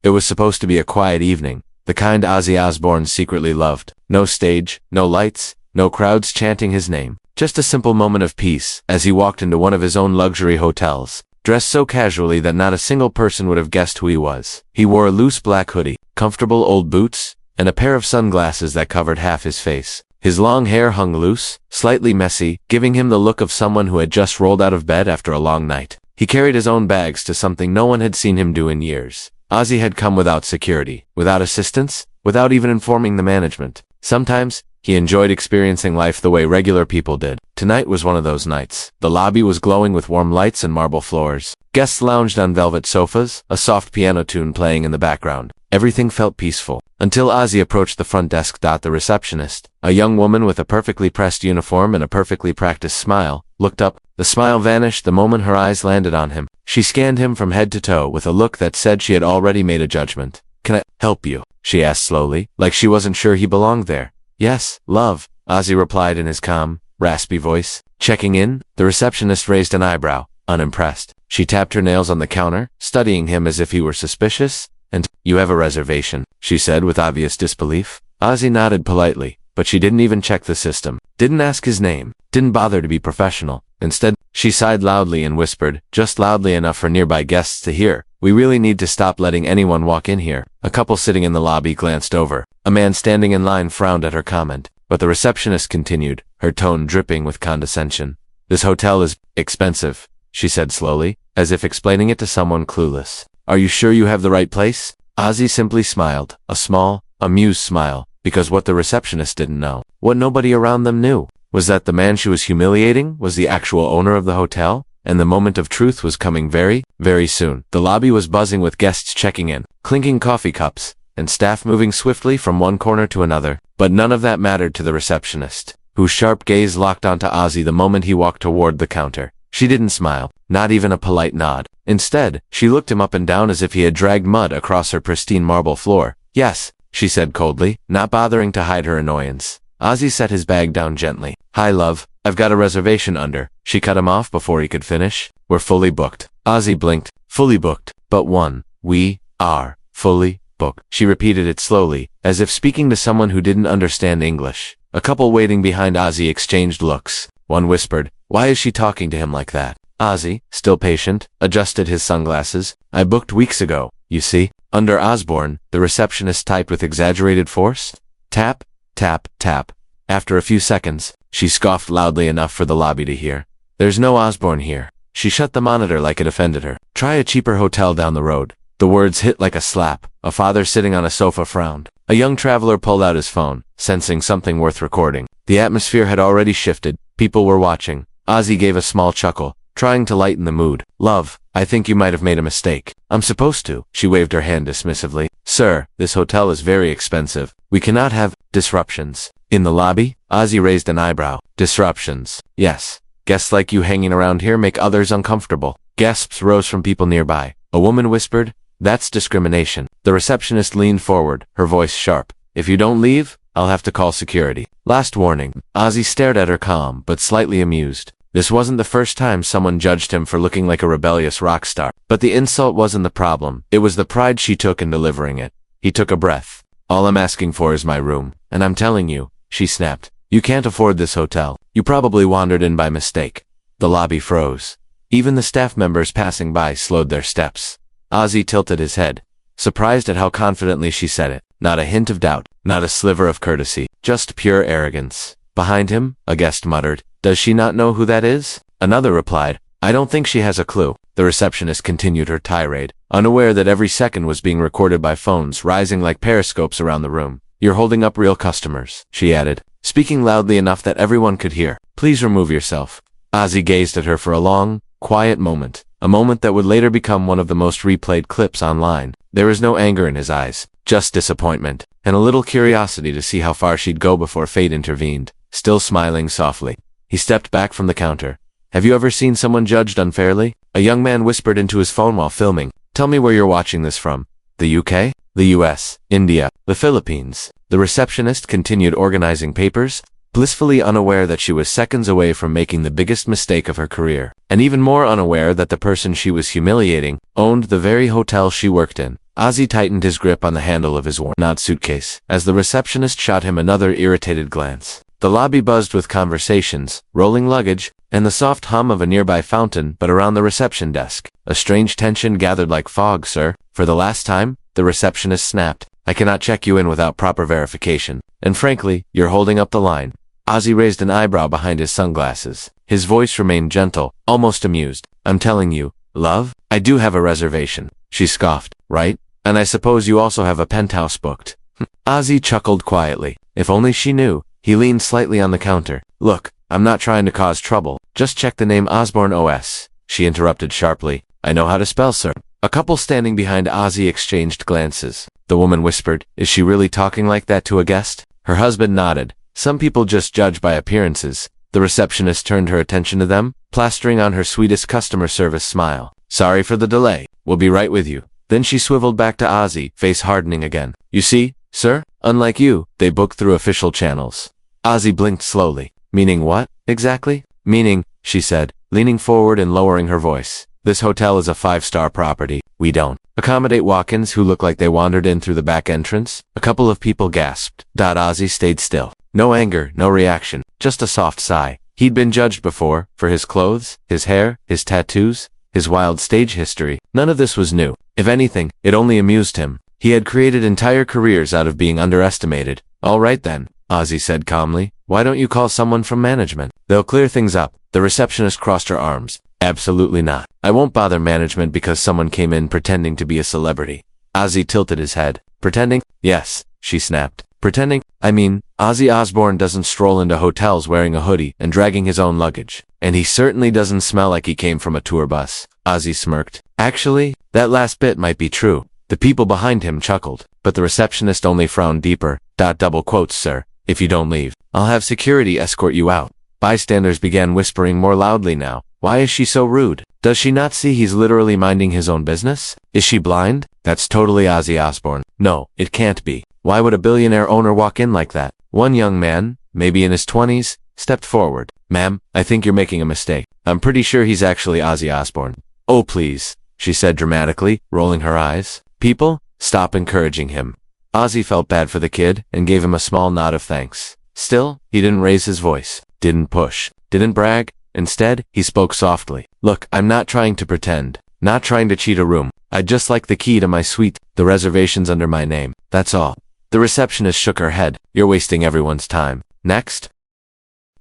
It was supposed to be a quiet evening, the kind Ozzy Osbourne secretly loved. No stage, no lights, no crowds chanting his name. Just a simple moment of peace as he walked into one of his own luxury hotels, dressed so casually that not a single person would have guessed who he was. He wore a loose black hoodie, comfortable old boots, and a pair of sunglasses that covered half his face. His long hair hung loose, slightly messy, giving him the look of someone who had just rolled out of bed after a long night. He carried his own bags to something no one had seen him do in years. Ozzy had come without security, without assistance, without even informing the management. Sometimes, he enjoyed experiencing life the way regular people did. Tonight was one of those nights. The lobby was glowing with warm lights and marble floors. Guests lounged on velvet sofas, a soft piano tune playing in the background. Everything felt peaceful, until Ozzy approached the front desk. The receptionist, a young woman with a perfectly pressed uniform and a perfectly practiced smile, looked up. The smile vanished the moment her eyes landed on him. She scanned him from head to toe with a look that said she had already made a judgment. "Can I help you?" she asked slowly, like she wasn't sure he belonged there. "Yes, love," Ozzy replied in his calm, raspy voice. Checking in, the receptionist raised an eyebrow, unimpressed. She tapped her nails on the counter, studying him as if he were suspicious. "And you have a reservation," she said with obvious disbelief. Ozzy nodded politely, but she didn't even check the system. Didn't ask his name, didn't bother to be professional. Instead, she sighed loudly and whispered, just loudly enough for nearby guests to hear, "We really need to stop letting anyone walk in here." A couple sitting in the lobby glanced over. A man standing in line frowned at her comment, but the receptionist continued, her tone dripping with condescension. "This hotel is expensive," she said slowly, as if explaining it to someone clueless. "Are you sure you have the right place?" Ozzy simply smiled, a small, amused smile, because what the receptionist didn't know, what nobody around them knew, was that the man she was humiliating was the actual owner of the hotel, and the moment of truth was coming very, very soon. The lobby was buzzing with guests checking in, clinking coffee cups, and staff moving swiftly from one corner to another, but none of that mattered to the receptionist, whose sharp gaze locked onto Ozzy the moment he walked toward the counter. She didn't smile, not even a polite nod. Instead, she looked him up and down as if he had dragged mud across her pristine marble floor. "Yes," she said coldly, not bothering to hide her annoyance. Ozzy set his bag down gently. "Hi, love. I've got a reservation under." She cut him off before he could finish. "We're fully booked." Ozzy blinked. "Fully booked, but one. We are fully booked." She repeated it slowly, as if speaking to someone who didn't understand English. A couple waiting behind Ozzy exchanged looks. One whispered, "Why is she talking to him like that?" Ozzy, still patient, adjusted his sunglasses. "I booked weeks ago, you see." Under Osbourne, the receptionist typed with exaggerated force. Tap, tap, tap. After a few seconds, she scoffed loudly enough for the lobby to hear. "There's no Osbourne here." She shut the monitor like it offended her. "Try a cheaper hotel down the road." The words hit like a slap. A father sitting on a sofa frowned. A young traveler pulled out his phone, sensing something worth recording. The atmosphere had already shifted. People were watching. Ozzy gave a small chuckle, trying to lighten the mood. "Love, I think you might have made a mistake." "I'm supposed to." She waved her hand dismissively. "Sir, this hotel is very expensive. We cannot have disruptions." In the lobby, Ozzy raised an eyebrow. "Disruptions?" "Yes. Guests like you hanging around here make others uncomfortable." Gasps rose from people nearby. A woman whispered, "That's discrimination." The receptionist leaned forward, her voice sharp. "If you don't leave, I'll have to call security." Last warning. Ozzy stared at her calm, but slightly amused. This wasn't the first time someone judged him for looking like a rebellious rock star. But the insult wasn't the problem. It was the pride she took in delivering it. He took a breath. "All I'm asking for is my room. And I'm telling you," she snapped, "you can't afford this hotel. You probably wandered in by mistake." The lobby froze. Even the staff members passing by slowed their steps. Ozzy tilted his head, surprised at how confidently she said it. Not a hint of doubt, not a sliver of courtesy, just pure arrogance. Behind him, a guest muttered, "Does she not know who that is?" Another replied, "I don't think she has a clue." The receptionist continued her tirade, unaware that every second was being recorded by phones rising like periscopes around the room. "You're holding up real customers," she added, speaking loudly enough that everyone could hear. "Please remove yourself." Ozzy gazed at her for a long, quiet moment, a moment that would later become one of the most replayed clips online. There was no anger in his eyes, just disappointment, and a little curiosity to see how far she'd go before fate intervened. Still smiling softly, he stepped back from the counter. "Have you ever seen someone judged unfairly?" A young man whispered into his phone while filming. "Tell me where you're watching this from." "The UK? The US, India, the Philippines." The receptionist continued organizing papers, blissfully unaware that she was seconds away from making the biggest mistake of her career, and even more unaware that the person she was humiliating owned the very hotel she worked in. Ozzy tightened his grip on the handle of his worn-out suitcase as the receptionist shot him another irritated glance. The lobby buzzed with conversations, rolling luggage, and the soft hum of a nearby fountain, but around the reception desk, a strange tension gathered like fog. "Sir, for the last time," the receptionist snapped, "I cannot check you in without proper verification. And frankly, you're holding up the line." Ozzy raised an eyebrow behind his sunglasses. His voice remained gentle, almost amused. "I'm telling you, love, I do have a reservation." She scoffed. "Right? And I suppose you also have a penthouse booked." Ozzy chuckled quietly. If only she knew. He leaned slightly on the counter. "Look, I'm not trying to cause trouble. Just check the name Osbourne OS." She interrupted sharply. "I know how to spell, sir." A couple standing behind Ozzy exchanged glances. The woman whispered, "Is she really talking like that to a guest?" Her husband nodded. "Some people just judge by appearances." The receptionist turned her attention to them, plastering on her sweetest customer service smile. "Sorry for the delay. We'll be right with you." Then she swiveled back to Ozzy, face hardening again. "You see, sir, unlike you, they book through official channels." Ozzy blinked slowly. "Meaning what, exactly?" "Meaning," she said, leaning forward and lowering her voice, "this hotel is a 5-star property. We don't accommodate walk-ins who look like they wandered in through the back entrance." A couple of people gasped. Ozzy stayed still. No anger, no reaction, just a soft sigh. He'd been judged before, for his clothes, his hair, his tattoos, his wild stage history. None of this was new. If anything, it only amused him. He had created entire careers out of being underestimated. "All right then," Ozzy said calmly. "Why don't you call someone from management? They'll clear things up." The receptionist crossed her arms. "Absolutely not. I won't bother management because someone came in pretending to be a celebrity." Ozzy tilted his head. "Pretending?" "Yes," she snapped. "Pretending? I mean, Ozzy Osbourne doesn't stroll into hotels wearing a hoodie and dragging his own luggage. And he certainly doesn't smell like he came from a tour bus." Ozzy smirked. "Actually, that last bit might be true." The people behind him chuckled, but the receptionist only frowned deeper. "Double quotes, sir. If you don't leave, I'll have security escort you out." Bystanders began whispering more loudly now. "Why is she so rude? Does she not see he's literally minding his own business? Is she blind? That's totally Ozzy Osbourne. No, it can't be. Why would a billionaire owner walk in like that?" One young man, maybe in his 20s, stepped forward. "Ma'am, I think you're making a mistake. I'm pretty sure he's actually Ozzy Osbourne." "Oh please," she said dramatically, rolling her eyes. "People, stop encouraging him." Ozzy felt bad for the kid and gave him a small nod of thanks. Still, he didn't raise his voice, didn't push, didn't brag. Instead, he spoke softly. "Look, I'm not trying to pretend, not trying to cheat a room. I'd just like the key to my suite, the reservations under my name. That's all." The receptionist shook her head. "You're wasting everyone's time. Next."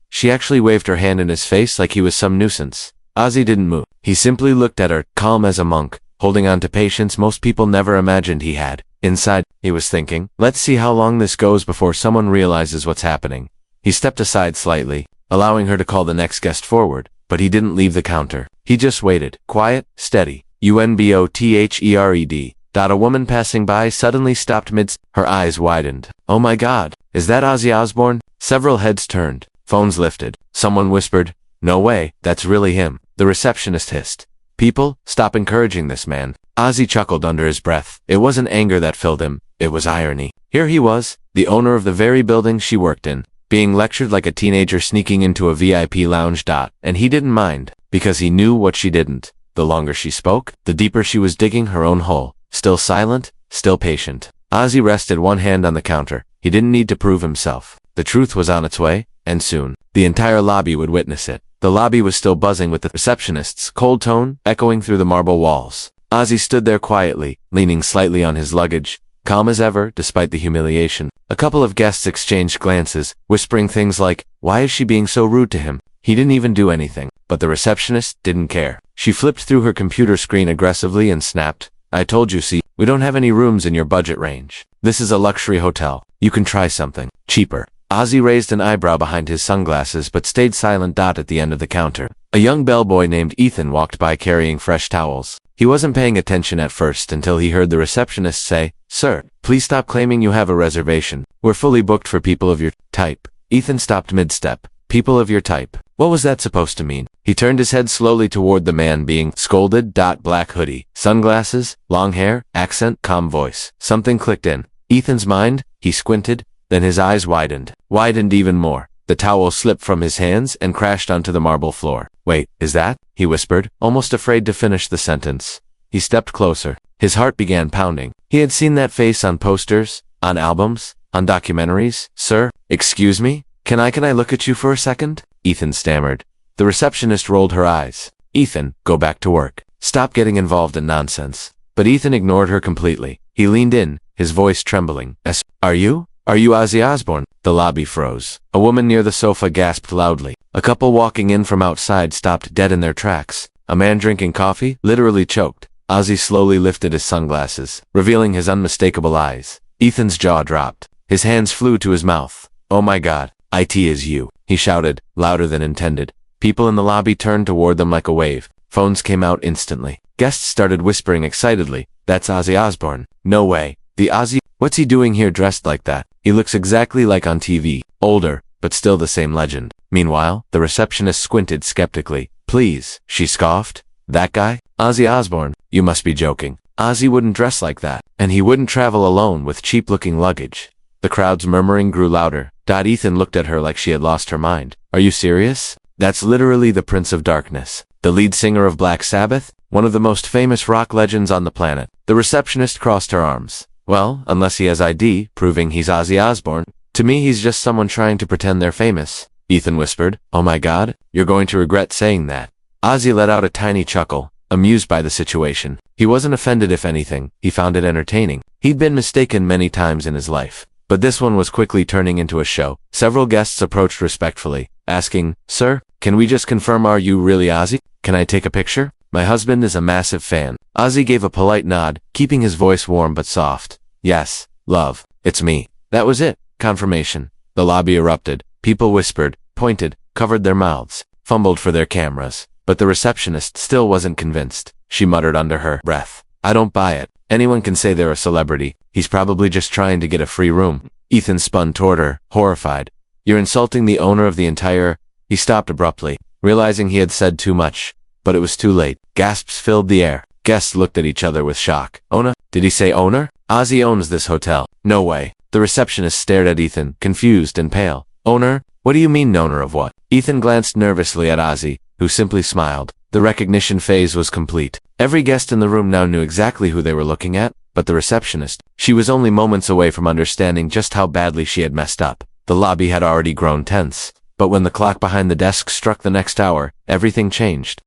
She actually waved her hand in his face like he was some nuisance. Ozzy didn't move. He simply looked at her, calm as a monk, holding on to patience most people never imagined he had. Inside, he was thinking, "Let's see how long this goes before someone realizes what's happening." He stepped aside slightly, allowing her to call the next guest forward, but he didn't leave the counter. He just waited, quiet, steady. UNBOTHERED. A woman passing by suddenly stopped mid. Her eyes widened. "Oh my God, is that Ozzy Osbourne?" Several heads turned. Phones lifted. Someone whispered, "No way, that's really him." The receptionist hissed, "People, stop encouraging this man." Ozzy chuckled under his breath. It wasn't anger that filled him, it was irony. Here he was, the owner of the very building she worked in, being lectured like a teenager sneaking into a VIP lounge. And he didn't mind, because he knew what she didn't. The longer she spoke, the deeper she was digging her own hole. Still silent, still patient. Ozzy rested one hand on the counter. He didn't need to prove himself. The truth was on its way, and soon, the entire lobby would witness it. The lobby was still buzzing with the receptionist's cold tone echoing through the marble walls. Ozzy stood there quietly, leaning slightly on his luggage, calm as ever despite the humiliation. A couple of guests exchanged glances, whispering things like, "Why is she being so rude to him? He didn't even do anything." But the receptionist didn't care. She flipped through her computer screen aggressively and snapped, "I told you, see, we don't have any rooms in your budget range. This is a luxury hotel. You can try something cheaper." Ozzy raised an eyebrow behind his sunglasses but stayed silent. At the end of the counter, a young bellboy named Ethan walked by carrying fresh towels. He wasn't paying attention at first until he heard the receptionist say, "Sir, please stop claiming you have a reservation. We're fully booked for people of your type." Ethan stopped mid-step. "People of your type. What was that supposed to mean?" He turned his head slowly toward the man being scolded. Black hoodie, sunglasses, long hair, accent, calm voice. Something clicked in Ethan's mind. He squinted, then his eyes widened even more. The towel slipped from his hands and crashed onto the marble floor. "Wait, is that?" he whispered, almost afraid to finish the sentence. He stepped closer. His heart began pounding. He had seen that face on posters, on albums, on documentaries. Sir, excuse me? Can I look at you for a second? Ethan stammered. The receptionist rolled her eyes. Ethan, go back to work. Stop getting involved in nonsense. But Ethan ignored her completely. He leaned in, his voice trembling. Are you Ozzy Osbourne? The lobby froze. A woman near the sofa gasped loudly. A couple walking in from outside stopped dead in their tracks. A man drinking coffee literally choked. Ozzy slowly lifted his sunglasses, revealing his unmistakable eyes. Ethan's jaw dropped. His hands flew to his mouth. Oh my God, it is you, he shouted, louder than intended. People in the lobby turned toward them like a wave. Phones came out instantly. Guests started whispering excitedly. That's Ozzy Osbourne. No way. The Ozzy? What's he doing here dressed like that? He looks exactly like on TV. Older, but still the same legend. Meanwhile, the receptionist squinted skeptically. Please, she scoffed. That guy? Ozzy Osbourne? You must be joking. Ozzy wouldn't dress like that, and he wouldn't travel alone with cheap-looking luggage. The crowd's murmuring grew louder. Ethan looked at her like she had lost her mind. Are you serious? That's literally the Prince of Darkness, the lead singer of Black Sabbath, one of the most famous rock legends on the planet. The receptionist crossed her arms. Well, unless he has ID, proving he's Ozzy Osbourne. To me, he's just someone trying to pretend they're famous. Ethan whispered. Oh my God, you're going to regret saying that. Ozzy let out a tiny chuckle, amused by the situation. He wasn't offended, if anything. He found it entertaining. He'd been mistaken many times in his life. But this one was quickly turning into a show. Several guests approached respectfully, asking, Sir, can we just confirm, are you really Ozzy? Can I take a picture? My husband is a massive fan. Ozzy gave a polite nod, keeping his voice warm but soft. Yes, love, it's me. That was it. Confirmation. The lobby erupted. People whispered, pointed, covered their mouths, fumbled for their cameras. But the receptionist still wasn't convinced. She muttered under her breath. I don't buy it. Anyone can say they're a celebrity. He's probably just trying to get a free room. Ethan spun toward her, horrified. You're insulting the owner of the entire... He stopped abruptly, realizing he had said too much. But it was too late. Gasps filled the air. Guests looked at each other with shock. Owner? Did he say owner? Ozzy owns this hotel. No way. The receptionist stared at Ethan, confused and pale. Owner? What do you mean owner of what? Ethan glanced nervously at Ozzy, who simply smiled. The recognition phase was complete. Every guest in the room now knew exactly who they were looking at, but the receptionist. She was only moments away from understanding just how badly she had messed up. The lobby had already grown tense. But when the clock behind the desk struck the next hour, everything changed.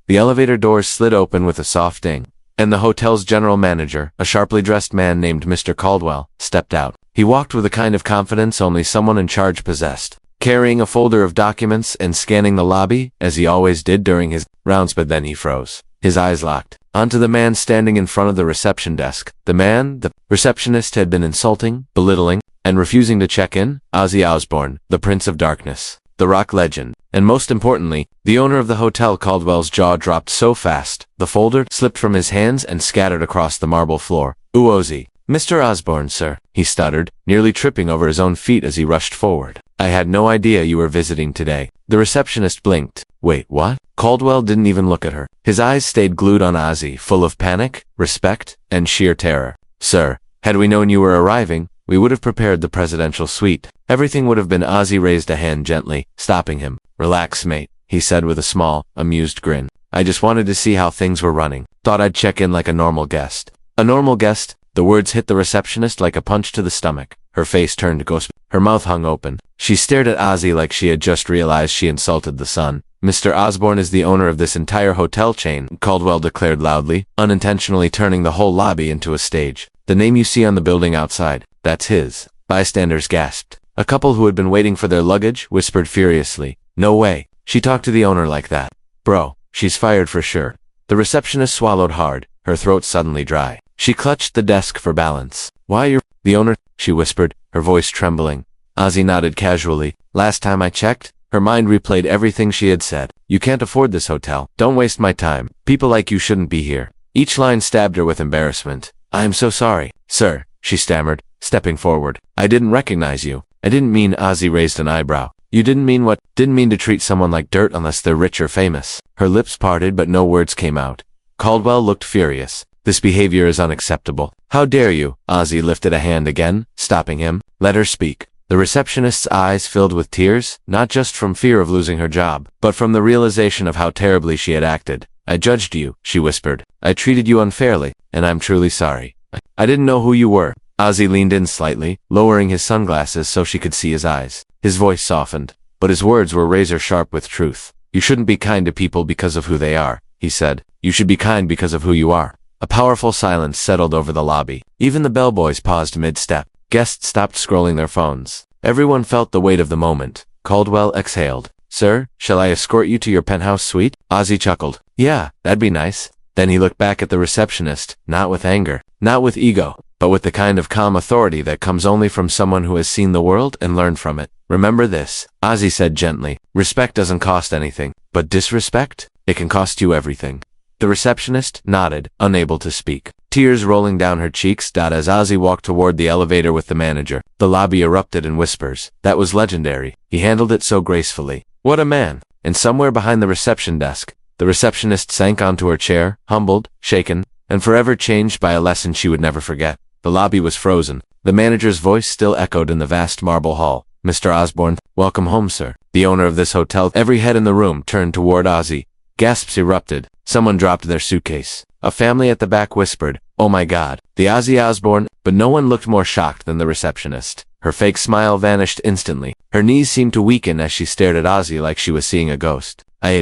The elevator doors slid open with a soft ding, and the hotel's general manager, a sharply dressed man named Mr. Caldwell, stepped out. He walked with a kind of confidence only someone in charge possessed, carrying a folder of documents and scanning the lobby, as he always did during his rounds, but then he froze. His eyes locked onto the man standing in front of the reception desk. The man, the receptionist, had been insulting, belittling, and refusing to check in. Ozzy Osbourne, the Prince of Darkness, the rock legend, and most importantly, the owner of the hotel. Caldwell's jaw dropped so fast, the folder slipped from his hands and scattered across the marble floor. Ooh, Ozzy. Mr. Osbourne, sir, he stuttered, nearly tripping over his own feet as he rushed forward. I had no idea you were visiting today. The receptionist blinked. Wait, what? Caldwell didn't even look at her. His eyes stayed glued on Ozzy, full of panic, respect, and sheer terror. Sir, had we known you were arriving, we would have prepared the presidential suite. Everything would have been. Ozzy raised a hand gently, stopping him. Relax, mate, he said with a small, amused grin. I just wanted to see how things were running. Thought I'd check in like a normal guest. A normal guest? The words hit the receptionist like a punch to the stomach. Her face turned ghost. Her mouth hung open. She stared at Ozzy like she had just realized she insulted the sun. Mr. Osbourne is the owner of this entire hotel chain, Caldwell declared loudly, unintentionally turning the whole lobby into a stage. The name you see on the building outside, that's his. Bystanders gasped. A couple who had been waiting for their luggage whispered furiously. No way. She talked to the owner like that. Bro, she's fired for sure. The receptionist swallowed hard, her throat suddenly dry. She clutched the desk for balance. Why, you're the owner, she whispered, her voice trembling. Ozzy nodded casually. Last time I checked, her mind replayed everything she had said. You can't afford this hotel. Don't waste my time. People like you shouldn't be here. Each line stabbed her with embarrassment. I am so sorry, sir, she stammered, stepping forward. I didn't recognize you. I didn't mean. Ozzy raised an eyebrow. You didn't mean what? Didn't mean to treat someone like dirt unless they're rich or famous. Her lips parted but no words came out. Caldwell looked furious. This behavior is unacceptable. How dare you? Ozzy lifted a hand again, stopping him. Let her speak. The receptionist's eyes filled with tears, not just from fear of losing her job, but from the realization of how terribly she had acted. I judged you, she whispered. I treated you unfairly, and I'm truly sorry. I didn't know who you were. Ozzy leaned in slightly, lowering his sunglasses so she could see his eyes. His voice softened, but his words were razor-sharp with truth. You shouldn't be kind to people because of who they are, he said. You should be kind because of who you are. A powerful silence settled over the lobby. Even the bellboys paused mid-step. Guests stopped scrolling their phones. Everyone felt the weight of the moment. Caldwell exhaled. Sir, shall I escort you to your penthouse suite? Ozzy chuckled. Yeah, that'd be nice. Then he looked back at the receptionist, not with anger, not with ego, but with the kind of calm authority that comes only from someone who has seen the world and learned from it. Remember this, Ozzy said gently. Respect doesn't cost anything, but disrespect? It can cost you everything. The receptionist nodded, unable to speak. Tears rolling down her cheeks. As Ozzy walked toward the elevator with the manager, the lobby erupted in whispers. That was legendary. He handled it so gracefully. What a man! And somewhere behind the reception desk, the receptionist sank onto her chair, humbled, shaken, and forever changed by a lesson she would never forget. The lobby was frozen. The manager's voice still echoed in the vast marble hall. Mr. Osbourne, welcome home, sir. The owner of this hotel. Every head in the room turned toward Ozzy. Gasps erupted. Someone dropped their suitcase. A family at the back whispered, "Oh my God, the Ozzy Osbourne," but no one looked more shocked than the receptionist. Her fake smile vanished instantly. Her knees seemed to weaken as she stared at Ozzy like she was seeing a ghost. I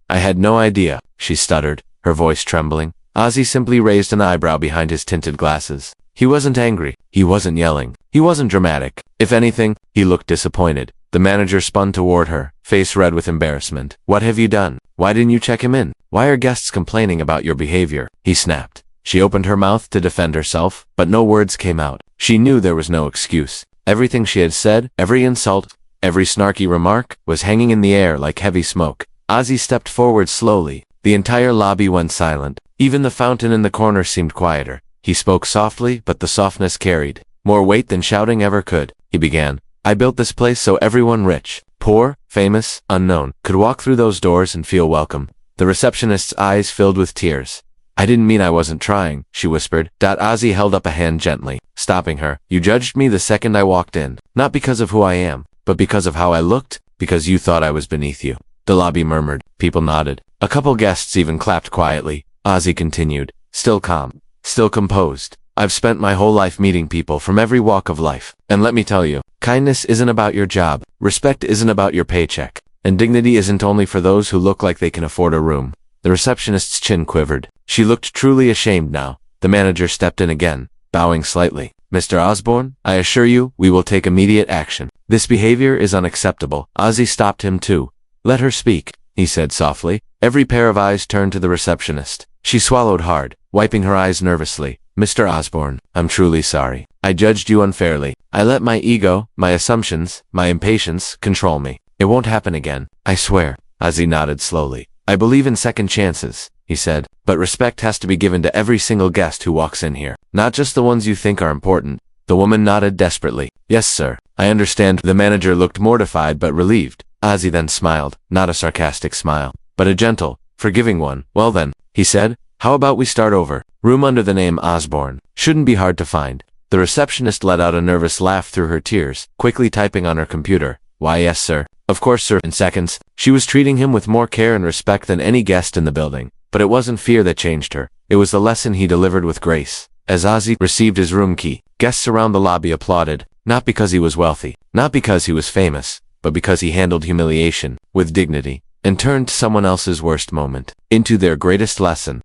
had no idea, she stuttered, her voice trembling. Ozzy simply raised an eyebrow behind his tinted glasses. He wasn't angry. He wasn't yelling. He wasn't dramatic. If anything, he looked disappointed. The manager spun toward her, face red with embarrassment. What have you done? Why didn't you check him in? Why are guests complaining about your behavior? He snapped. She opened her mouth to defend herself, but no words came out. She knew there was no excuse. Everything she had said, every insult, every snarky remark, was hanging in the air like heavy smoke. Ozzy stepped forward slowly. The entire lobby went silent. Even the fountain in the corner seemed quieter. He spoke softly, but the softness carried more weight than shouting ever could. He began. I built this place so everyone rich, poor, famous, unknown, could walk through those doors and feel welcome. The receptionist's eyes filled with tears. I didn't mean I wasn't trying, she whispered. Ozzy held up a hand gently, stopping her. You judged me the second I walked in, not because of who I am, but because of how I looked, because you thought I was beneath you. The lobby murmured. People nodded. A couple guests even clapped quietly. Ozzy continued, still calm, still composed. I've spent my whole life meeting people from every walk of life. And let me tell you, kindness isn't about your job, respect isn't about your paycheck, and dignity isn't only for those who look like they can afford a room. The receptionist's chin quivered. She looked truly ashamed now. The manager stepped in again, bowing slightly. Mr. Osbourne, I assure you, we will take immediate action. This behavior is unacceptable. Ozzy stopped him too. Let her speak, he said softly. Every pair of eyes turned to the receptionist. She swallowed hard, wiping her eyes nervously. Mr. Osbourne, I'm truly sorry. I judged you unfairly. I let my ego, my assumptions, my impatience control me. It won't happen again. I swear. Ozzy nodded slowly. I believe in second chances, he said, but respect has to be given to every single guest who walks in here, not just the ones you think are important. The woman nodded desperately. Yes, sir. I understand. The manager looked mortified but relieved. Ozzy then smiled, not a sarcastic smile, but a gentle, forgiving one. Well then, he said, how about we start over? Room under the name Osbourne. Shouldn't be hard to find. The receptionist let out a nervous laugh through her tears, quickly typing on her computer. Why yes, sir. Of course, sir. In seconds, she was treating him with more care and respect than any guest in the building. But it wasn't fear that changed her. It was the lesson he delivered with grace. As Ozzy received his room key, guests around the lobby applauded, not because he was wealthy, not because he was famous, but because he handled humiliation with dignity and turned someone else's worst moment into their greatest lesson.